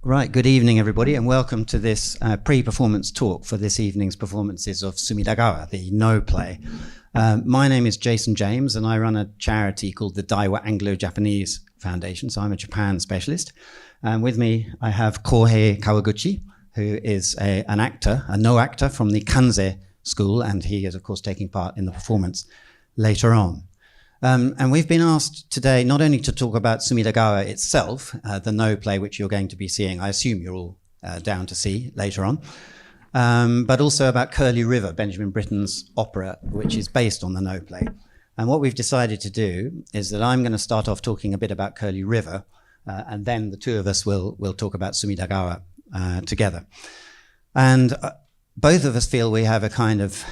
Right, good evening everybody, and welcome to this pre-performance talk for this evening's performances of Sumidagawa, the No play. My name is Jason James and I run a charity called the Daiwa Anglo-Japanese Foundation, so I'm a Japan specialist. With me I have Kohei Kawaguchi, who is an actor, a No actor from the Kanze school, and he is of course taking part in the performance later on. And we've been asked today not only to talk about Sumidagawa itself, the No play which you're going to be seeing, I assume you're all down to see later on, but also about Curlew River, Benjamin Britten's opera, which is based on the No play. And what we've decided to do is that I'm going to start off talking a bit about Curlew River, and then the two of us will talk about Sumidagawa together. And both of us feel we have a kind of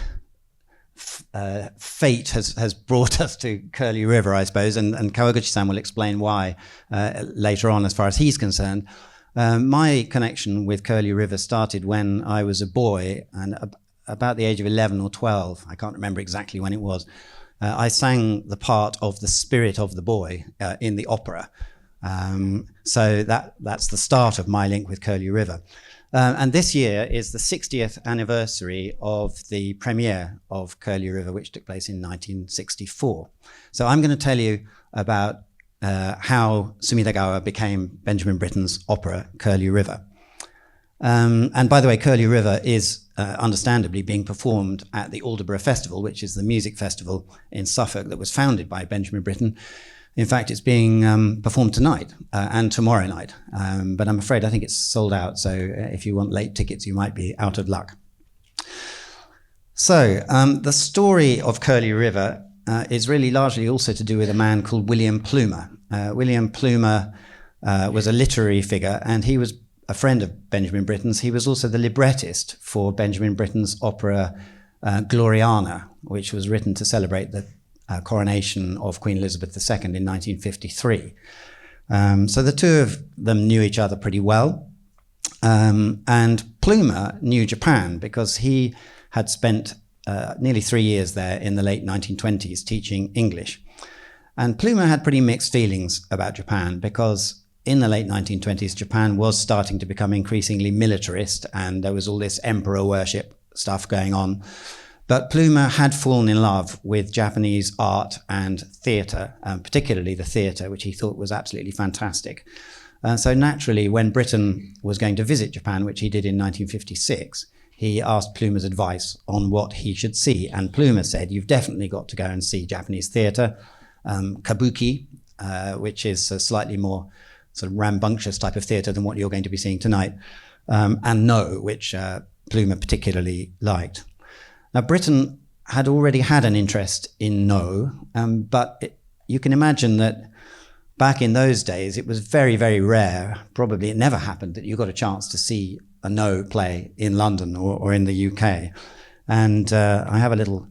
fate has brought us to Curlew River, I suppose, and Kawaguchi-san will explain why later on as far as he's concerned. My connection with Curlew River started when I was a boy, and about the age of 11 or 12, I can't remember exactly when it was, I sang the part of the spirit of the boy in the opera. So that's the start of my link with Curlew River. And this year is the 60th anniversary of the premiere of Curlew River, which took place in 1964. So I'm going to tell you about how Sumidagawa became Benjamin Britten's opera, Curlew River. And by the way, Curlew River is understandably being performed at the Aldeburgh Festival, which is the music festival in Suffolk that was founded by Benjamin Britten. In fact, it's being performed tonight and tomorrow night, but I'm afraid I think it's sold out, so if you want late tickets, you might be out of luck. So the story of Curlew River is really largely also to do with a man called William Plumer. William Plumer was a literary figure, and he was a friend of Benjamin Britten's. He was also the librettist for Benjamin Britten's opera Gloriana, which was written to celebrate the coronation of Queen Elizabeth II in 1953. So the two of them knew each other pretty well. And Plumer knew Japan because he had spent nearly 3 years there in the late 1920s teaching English. And Plumer had pretty mixed feelings about Japan because in the late 1920s, Japan was starting to become increasingly militarist, and there was all this emperor worship stuff going on. But Plumer had fallen in love with Japanese art and theatre, particularly the theatre, which he thought was absolutely fantastic. So naturally, when Britten was going to visit Japan, which he did in 1956, he asked Plumer's advice on what he should see. And Plumer said, you've definitely got to go and see Japanese theatre, kabuki, which is a slightly more sort of rambunctious type of theatre than what you're going to be seeing tonight, and No, which Plumer particularly liked. Now, Britten had already had an interest in No, but you can imagine that back in those days, it was very, very rare, probably it never happened, that you got a chance to see a No play in London or in the UK. And I have a little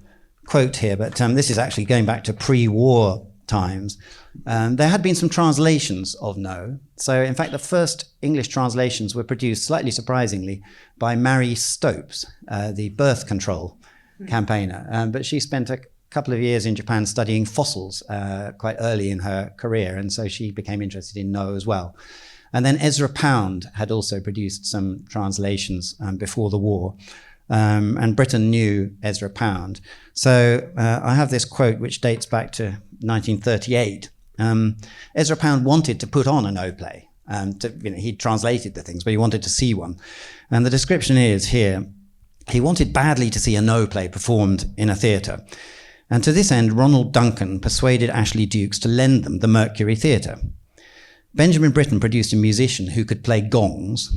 quote here, but this is actually going back to pre-war times. There had been some translations of No. So in fact, the first English translations were produced, slightly surprisingly, by Mary Stopes, the birth control campaigner. But she spent a couple of years in Japan studying fossils quite early in her career, and so she became interested in No as well. And then Ezra Pound had also produced some translations before the war, and Britten knew Ezra Pound. So I have this quote which dates back to 1938. Ezra Pound wanted to put on a No play. He'd translated the things, but he wanted to see one. And the description is here: he wanted badly to see a No play performed in a theatre. And to this end, Ronald Duncan persuaded Ashley Dukes to lend them the Mercury Theatre. Benjamin Britten produced a musician who could play gongs,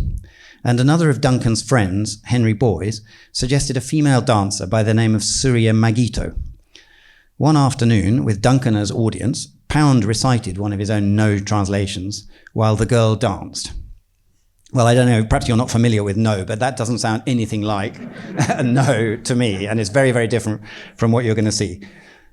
and another of Duncan's friends, Henry Boys, suggested a female dancer by the name of Surya Magito. One afternoon, with Duncan as audience, Pound recited one of his own No translations while the girl danced. Well, I don't know, perhaps you're not familiar with No, but that doesn't sound anything like a No to me, and it's very, very different from what you're going to see.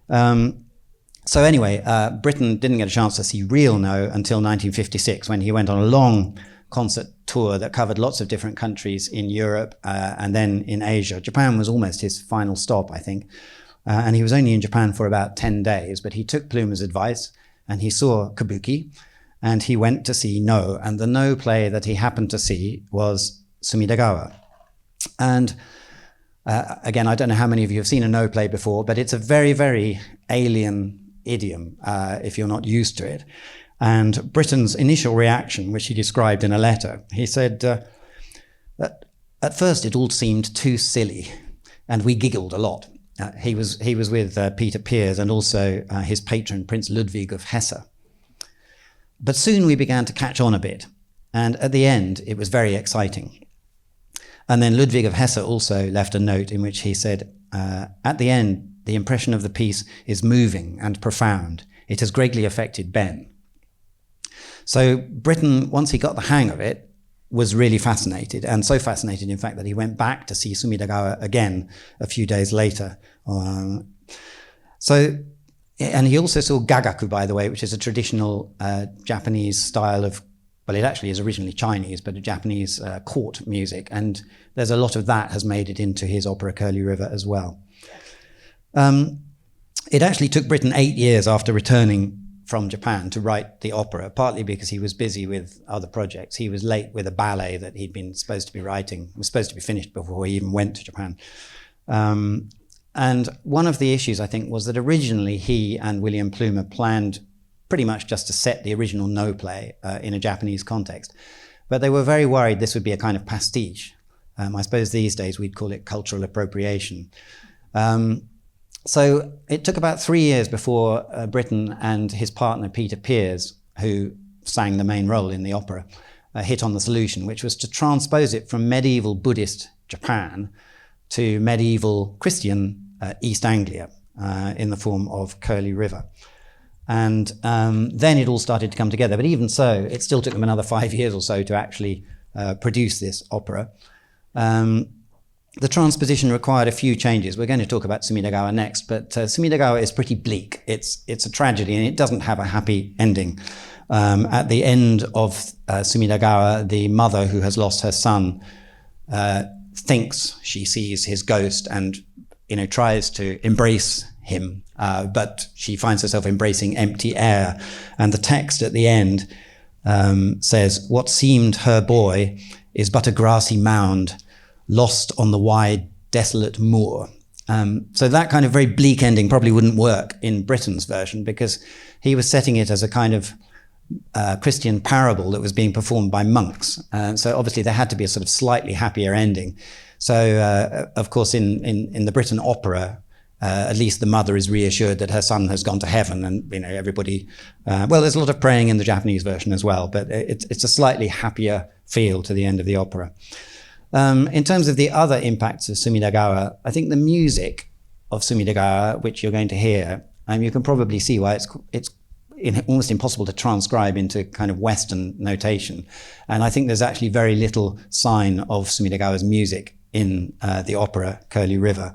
So anyway, Britten didn't get a chance to see real No until 1956, when he went on a long concert tour that covered lots of different countries in Europe and then in Asia. Japan was almost his final stop, I think. And he was only in Japan for about 10 days, but he took Plumer's advice and he saw kabuki. and he went to see No, and the No play that he happened to see was Sumidagawa. And again, I don't know how many of you have seen a No play before, but it's a very, very alien idiom if you're not used to it. And Britten's initial reaction, which he described in a letter, he said that at first it all seemed too silly, and we giggled a lot. He was with Peter Pears and also his patron, Prince Ludwig of Hesse. But soon we began to catch on a bit, and at the end it was very exciting. And then Ludwig of Hesse also left a note in which he said, at the end, the impression of the piece is moving and profound. It has greatly affected Ben. So Britten, once he got the hang of it, was really fascinated, and so fascinated, in fact, that he went back to see Sumidagawa again a few days later. And he also saw gagaku, by the way, which is a traditional Japanese style of, well, it actually is originally Chinese, but a Japanese court music, and there's a lot of that has made it into his opera Curly River as well. It actually took Britten 8 years after returning from Japan to write the opera, partly because he was busy with other projects. He was late with a ballet that he'd been supposed to be writing, was supposed to be finished before he even went to Japan. And one of the issues, I think, was that originally he and William Plumer planned pretty much just to set the original No play in a Japanese context. But they were very worried this would be a kind of pastiche. I suppose these days we'd call it cultural appropriation. So it took about 3 years before Britten and his partner Peter Pears, who sang the main role in the opera, hit on the solution, which was to transpose it from medieval Buddhist Japan to medieval Christian East Anglia in the form of Curly River. And then it all started to come together. But even so, it still took them another 5 years or so to actually produce this opera. The transposition required a few changes. We're going to talk about Sumidagawa next, but Sumidagawa is pretty bleak. It's a tragedy, and it doesn't have a happy ending. At the end of Sumidagawa, the mother who has lost her son thinks she sees his ghost and tries to embrace him, but she finds herself embracing empty air. And the text at the end says, "What seemed her boy is but a grassy mound, lost on the wide, desolate moor." So that kind of very bleak ending probably wouldn't work in Britten's version, because he was setting it as a kind of Christian parable that was being performed by monks. So obviously there had to be a sort of slightly happier ending. So of course in the Britten opera, at least the mother is reassured that her son has gone to heaven, and everybody, well, there's a lot of praying in the Japanese version as well, but it's a slightly happier feel to the end of the opera. In terms of the other impacts of Sumidagawa, I think the music of Sumidagawa, which you're going to hear, you can probably see why it's almost impossible to transcribe into kind of Western notation. And I think there's actually very little sign of Sumidagawa's music in the opera Curly River.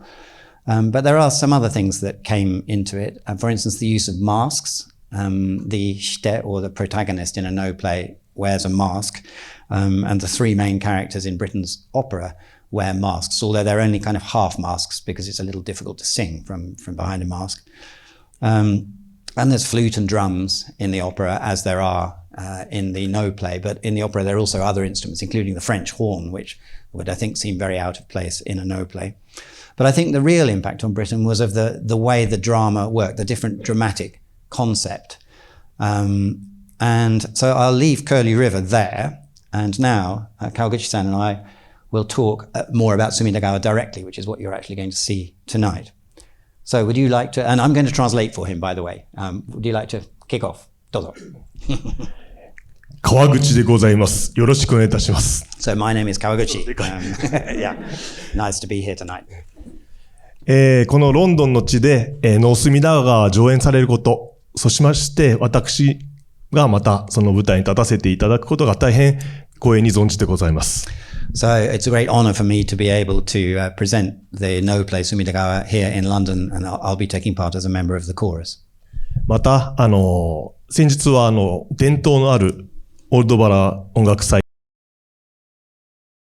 But there are some other things that came into it. For instance, the use of masks. The shite, or the protagonist in a No play, wears a mask. And the three main characters in Britten's opera wear masks, although they're only kind of half masks because it's a little difficult to sing from behind a mask. And there's flute and drums in the opera, as there are in the No play. But in the opera, there are also other instruments, including the French horn, which would, I think, seem very out of place in a No play. But I think the real impact on Britten was of the way the drama worked, the different dramatic concept. And so I'll leave Curly River there. And now Kawaguchi-san and I will talk more about Sumidagawa directly, which is what you're actually going to see tonight. So would you like to, and I'm going to translate for him, by the way. Would you like to kick off? どうぞ。Kawaguchi でございます。よろしくお願いいたします。So my name is Kawaguchi. Yeah, nice to be here tonight. このロンドンの地で、のSumidagawaが上演されること、そしまして私がまたその舞台に立たせていただくことが大変光栄に存じてございます。So it's a great honor for me to be able to present the No play Sumidagawa here in London, and I'll be taking part as a member of the chorus. また、先日は伝統のあるオールドバラ音楽祭